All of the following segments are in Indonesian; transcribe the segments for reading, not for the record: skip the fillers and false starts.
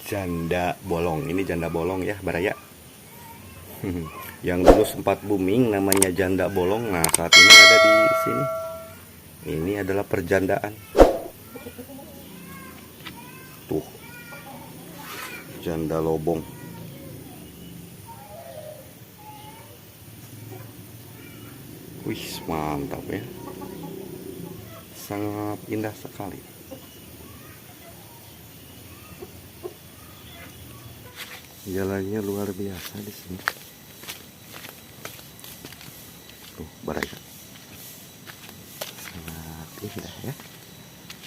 Janda bolong. Ini janda bolong ya, Baraya. Yang dulu sempat booming namanya janda bolong. Nah, saat ini ada di sini. Ini adalah perjandaan. Tuh. Janda lobong. Wih, mantap ya. Sangat indah sekali. Jalannya luar biasa di sini. Tuh, Baraya. Sangat indah ya.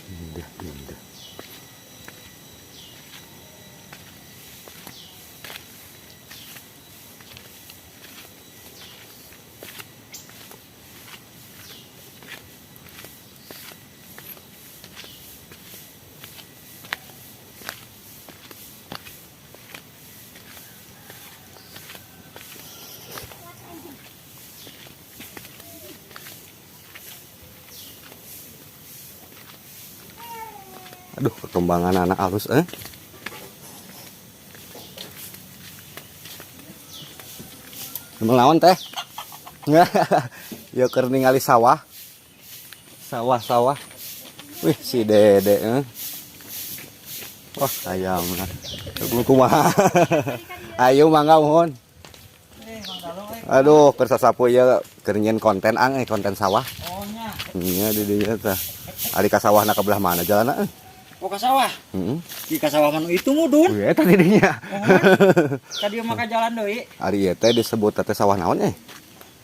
Indah, indah. Aduh, perkembangan anak halus Melawan teh. Ya keur ningali sawah. Sawah. Wih, si Dede Wah, ayam lah. Kumaha. Ayo mangga mohon. Aduh, keur sasapu ya keur nyieun konten konten sawah. Oh nya. Iya di dieu teh. Ari ka sawahna ka belah mana jalanna? Oh ka sawah. Heeh. Di ka sawah manu itu mudun. Wih, eta di dinya. Ka dieu mah ka jalan deui. Ari ieu teh disebut teh sawah naon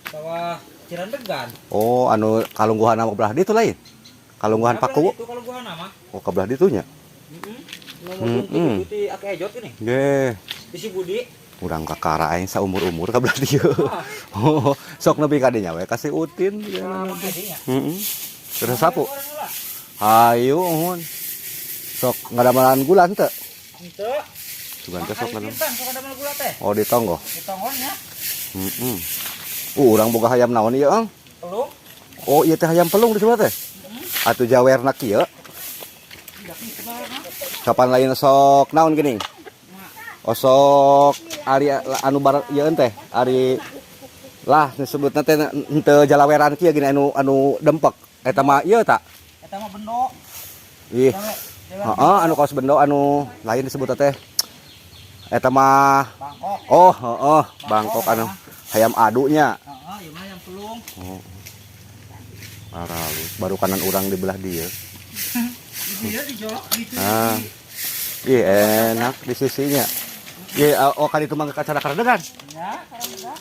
Sawah Cirandegan. Oh, anu kalungguhan nama belah ditu lain. Kalungguhan Paku. Itu kalungguhan mah. Oh, ke belah ditunya. Heeh. Di Ake Ejot ini. Ge. Di si Budi. Urang kakara aing saumur-umur ka belah dieu. Oh, sok nepi ka dinya we kasih utin. Heeh. Terus sapu. Ayo mohon. Sok ngadamalan gula henteu? Henteu. Sugan teh sok ngadam. Sok ada gula teh. Oh, di tonggo. Di tonggonnya. Heeh. Urang boga hayam naon ieu, Ang? Pelung. Oh, ieu teh hayam pelung di sebelah teh. Atuh jawerna kieu. Kapan lain sok naon geuning? Oh, sok ari anu bar ieu teh, ari lah disebutna teh henteu jalaweran kieu gini anu dempek. Eta mah ieu tak? Eta mah bendo. Ih. Heeh, anu kaos bendo anu lain disebut teh. Eta mah Bangkok. oh, heeh, Bangkok anu hayam adunya. Heeh, ieu mah yang pelung. Oh. Parah, baru kanan urang di belah dia. Dia dijolok gitu. Ah. Ih, enak di sisinya. Iya, oh kali itu mah ke acara Karandegan. Ya, kalau enggak.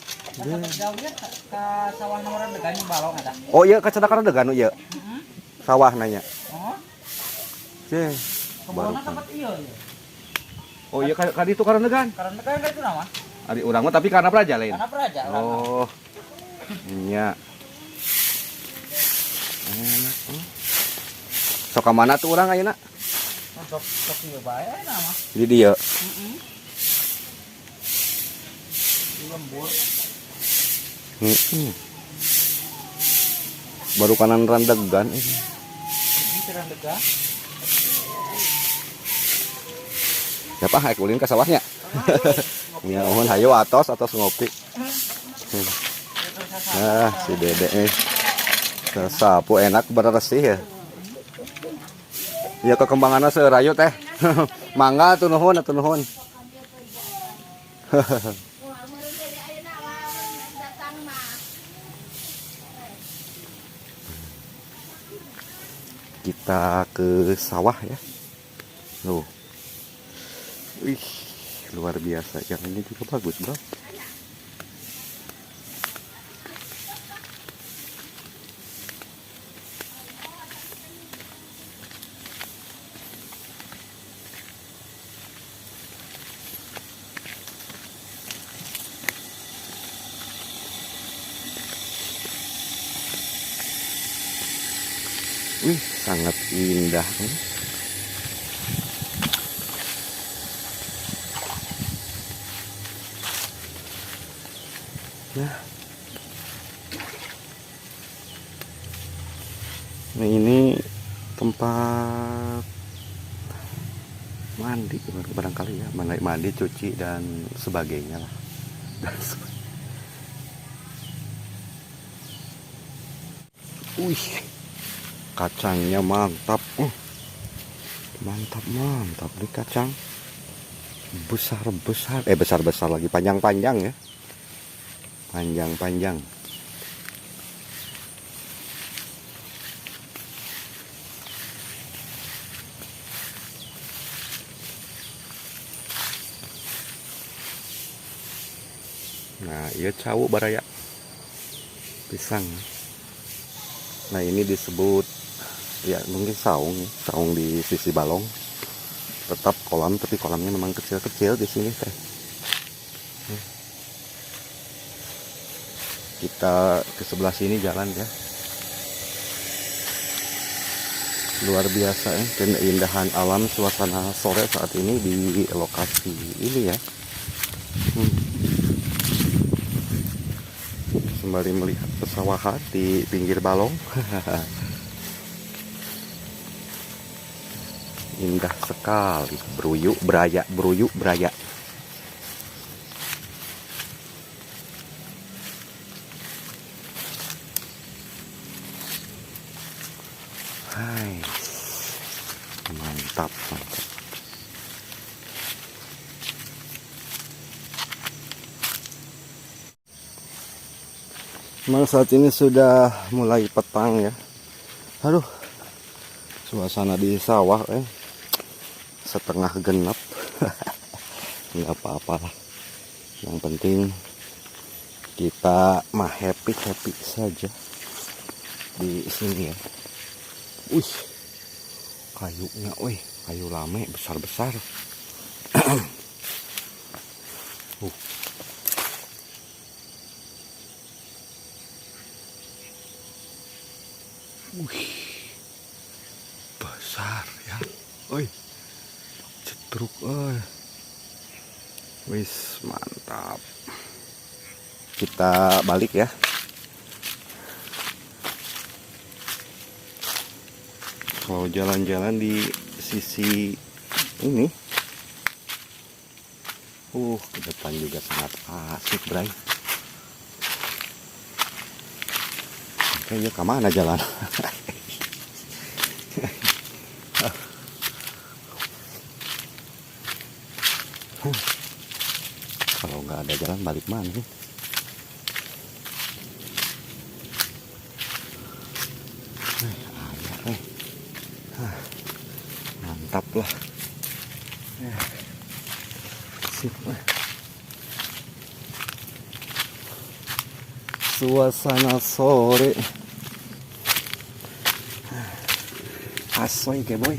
Jauhnya ke sawah nomor degan balong ada. Oh iya, ke acara Karandegan ieu. Sawah nanya. Oh. Cih. Kebona tempat ieu. Oh iya, kali itu Karandegan. Karena kan itu nama. Ari urang mah tapi karena praja lain. Karena praja. Oh. Iya. Enak. Sok ka mana tuh urang ayeuna? Sok ieu bae nama. Di dieu. Di lembur. Baru kanan Randegan ini. Di Cirandegan. Siapa haek ulin ke sawahnya? Ya, mohon hayo atos ngopi. Nah, si Dede sapu enak beresih ya. Ya kekembangannya serayu teh. Mangga atuh nuhun. Kita ke sawah ya. Loh. Wih, luar biasa. Yang ini juga bagus, Bro. Wih, sangat indah. Nah, ini tempat mandi barangkali ya, mandi cuci dan sebagainya lah. Wih, kacangnya mantap. Mantap nih kacang. Besar lagi, panjang ya. Panjang. Nah, iya cau baraya pisang. Nah, ini disebut ya mungkin saung di sisi balong. Tetap kolam, tapi kolamnya memang kecil-kecil di sini teh. Kita ke sebelah sini jalan ya. Luar biasa ya, keindahan alam, suasana sore saat ini di lokasi ini ya. Sembari melihat pesawahan di pinggir balong. Indah sekali, beruyuk beraya. Hai, mantap. Memang saat ini sudah mulai petang ya. Aduh, suasana di sawah setengah genap. Nggak apa-apa lah. Yang penting kita mah happy saja di sini ya. Wih, kayunya, kayu lame besar. Wih, besar ya. Cetruk, wis mantap. Kita balik ya. Kalau jalan-jalan di sisi ini, ke depan juga sangat asik, Bray. Kayaknya kemana jalan? Kalau nggak ada jalan balik mana nih? Mantap lah. Sip. Suasana sore asoy ke boy.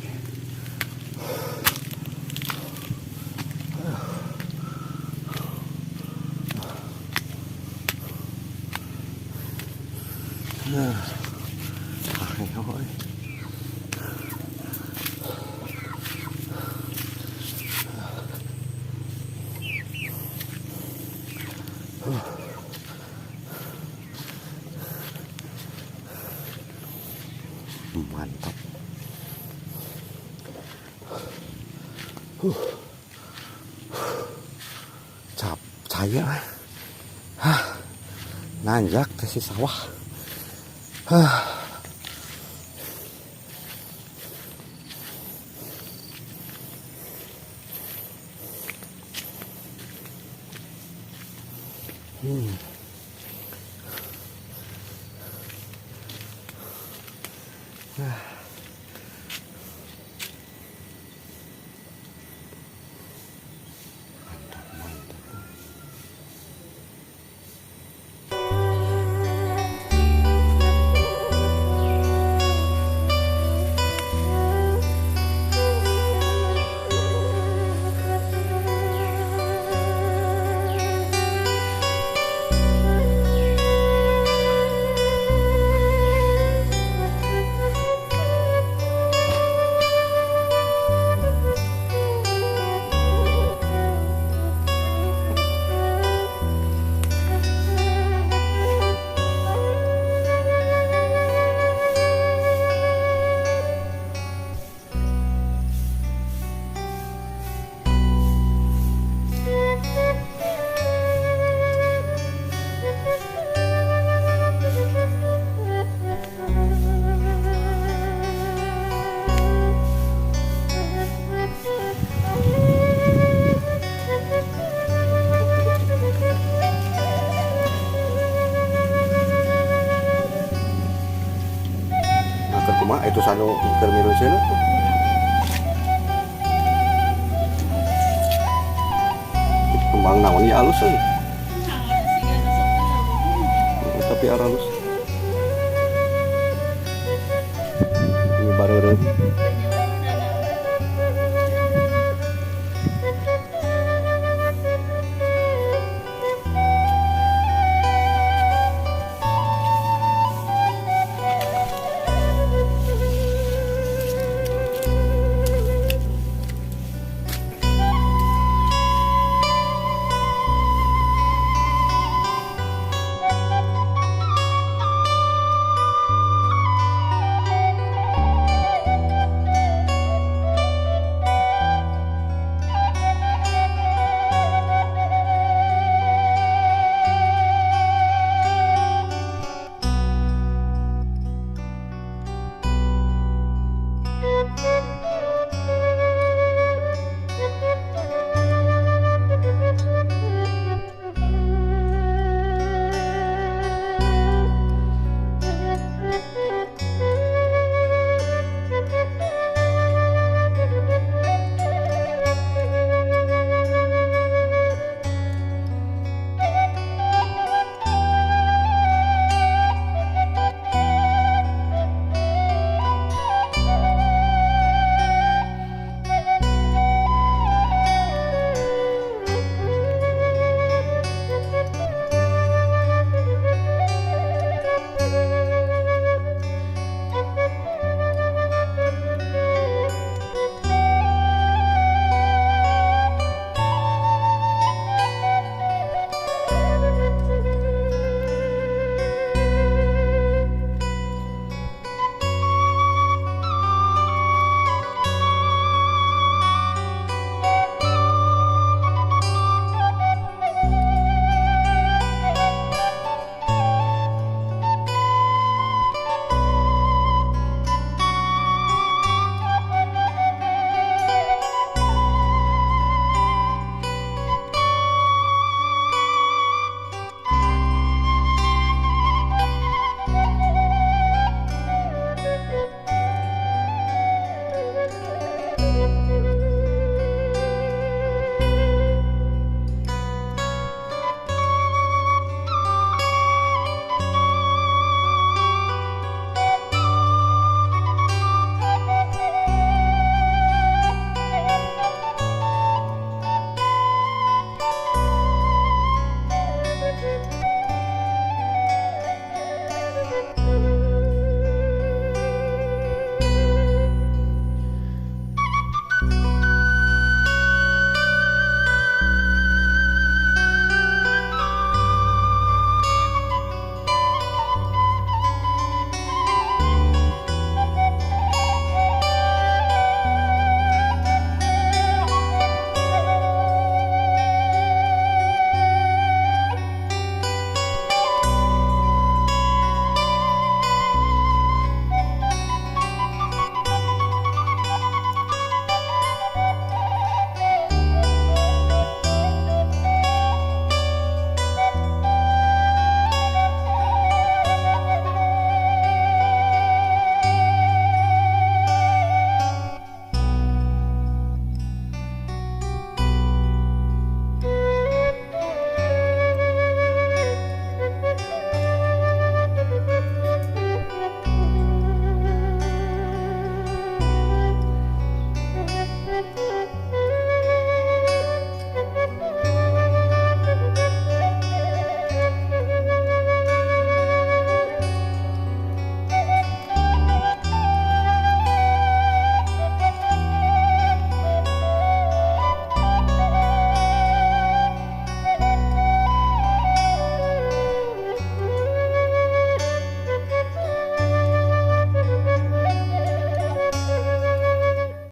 Mantap. Saya nanjak ke si sawah. terus anu keur miruseun tuh. Kembang naon ieu alus euy. Tapi halus. Ini baru